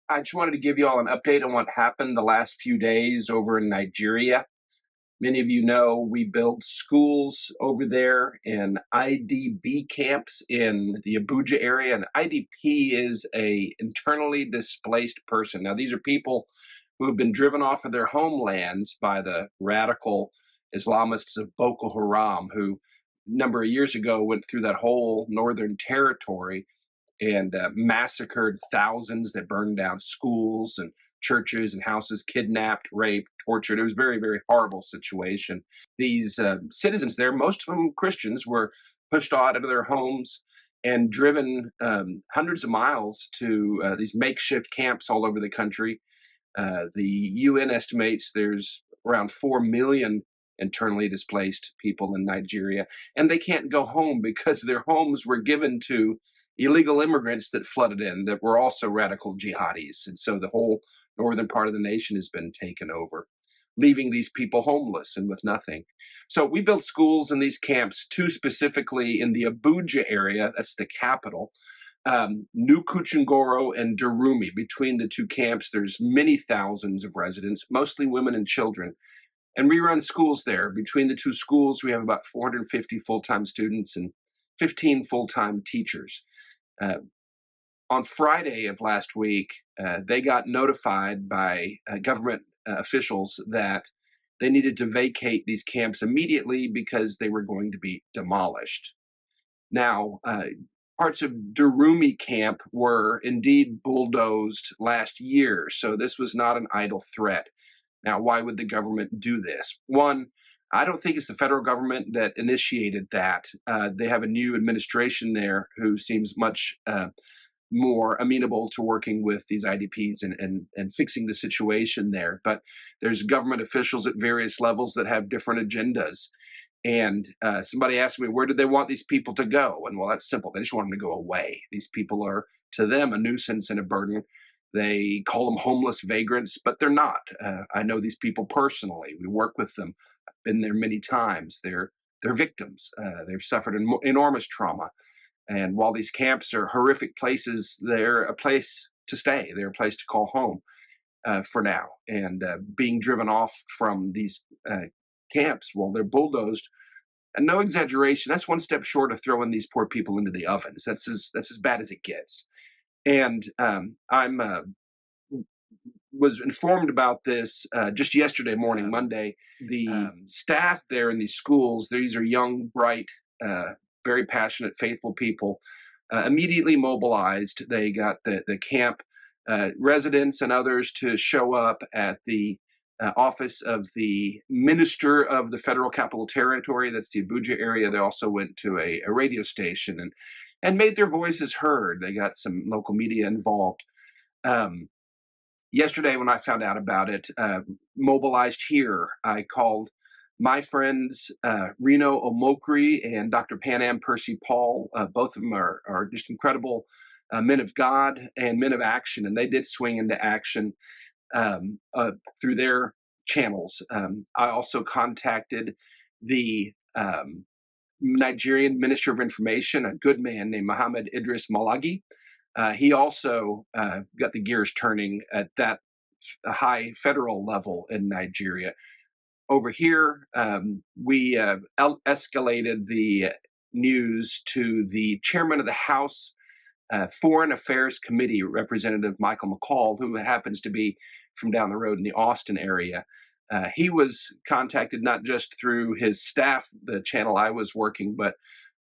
I just wanted to give you all an update on what happened the last few days over in Nigeria. Many of you know we build schools over there in IDB camps in the Abuja area. And IDP is a internally displaced person. Now, these are people who have been driven off of their homelands by the radical Islamists of Boko Haram, who a number of years ago went through that whole northern territory and massacred thousands. They burned down schools and churches and houses, kidnapped, raped, tortured. It was a very, very horrible situation. These citizens there, most of them Christians, were pushed out of their homes and driven hundreds of miles to these makeshift camps all over the country. The UN estimates there's around 4 million internally displaced people in Nigeria, and they can't go home because their homes were given to illegal immigrants that flooded in that were also radical jihadis. And so the whole northern part of the nation has been taken over, leaving these people homeless and with nothing. So we built schools in these camps, two specifically in the Abuja area, that's the capital, New Kuchingoro and Durumi. Between the two camps, there's many thousands of residents, mostly women and children. And we run schools there. Between the two schools, we have about 450 full-time students and 15 full-time teachers. Uh, on Friday of last week, they got notified by government officials that they needed to vacate these camps immediately because they were going to be demolished. Now, parts of Durumi camp were indeed bulldozed last year, so this was not an idle threat. Now, why would the government do this? One, I don't think it's the federal government that initiated that. They have a new administration there who seems much more amenable to working with these IDPs and fixing the situation there. But there's government officials at various levels that have different agendas. And somebody asked me, where did they want these people to go? And well, that's simple. They just want them to go away. These people are, to them, a nuisance and a burden. They call them homeless vagrants, but they're not. I know these people personally. We work with them. I've been there many times. They're victims. They've suffered enormous trauma. And while these camps are horrific places, they're a place to stay. They're a place to call home for now. And being driven off from these camps, well, they're bulldozed. And no exaggeration, that's one step short of throwing these poor people into the ovens. That's as bad as it gets. And I'm was informed about this just yesterday morning, Monday. The staff there in these schools, these are young, bright, very passionate, faithful people, immediately mobilized. They got the camp residents and others to show up at the office of the minister of the Federal Capital Territory. That's the Abuja area. They also went to a radio station and made their voices heard. They got some local media involved. Yesterday, when I found out about it, mobilized here, I called my friends Reno Omokri and Dr. Panam Percy Paul. Both of them are just incredible men of God and men of action, and they did swing into action through their channels. I also contacted the Nigerian Minister of Information, a good man named Mohammed Idris Malagi. He also got the gears turning at that high federal level in Nigeria. Over here, we escalated the news to the chairman of the House Foreign Affairs Committee, Representative Michael McCall, who happens to be from down the road in the Austin area. He was contacted not just through his staff, the channel I was working, but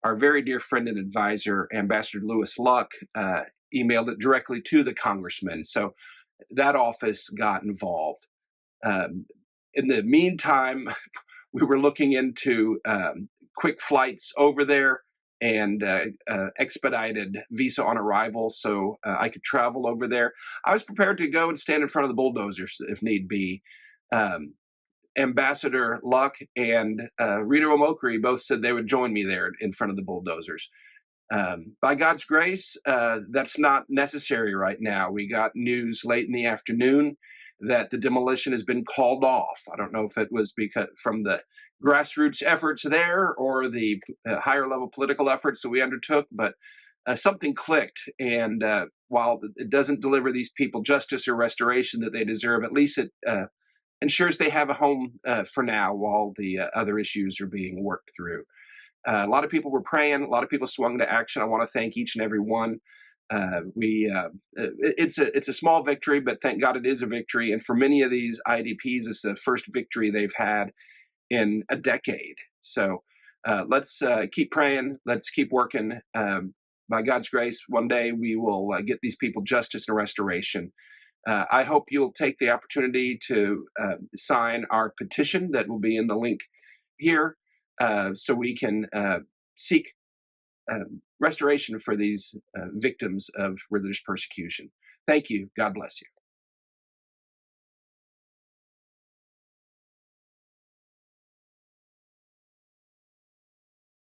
our very dear friend and advisor, Ambassador Lewis Luck, emailed it directly to the congressman. So that office got involved. In the meantime, we were looking into quick flights over there and expedited visa on arrival so I could travel over there. I was prepared to go and stand in front of the bulldozers if need be. Ambassador Luck and Reno Omokri both said they would join me there in front of the bulldozers. By God's grace, that's not necessary right now. We got news late in the afternoon that the demolition has been called off. I don't know if it was because from the grassroots efforts there or the higher level political efforts that we undertook, but something clicked, and while it doesn't deliver these people justice or restoration that they deserve, at least it ensures they have a home for now while the other issues are being worked through. A lot of people were praying. A lot of people swung to action. I want to thank each and every one. It's a small victory, but thank God it is a victory. And for many of these IDPs, it's the first victory they've had in a decade. So let's keep praying. Let's keep working. By God's grace, one day we will get these people justice and restoration. I hope you'll take the opportunity to sign our petition that will be in the link here, so we can seek restoration for these victims of religious persecution. Thank you. God bless you.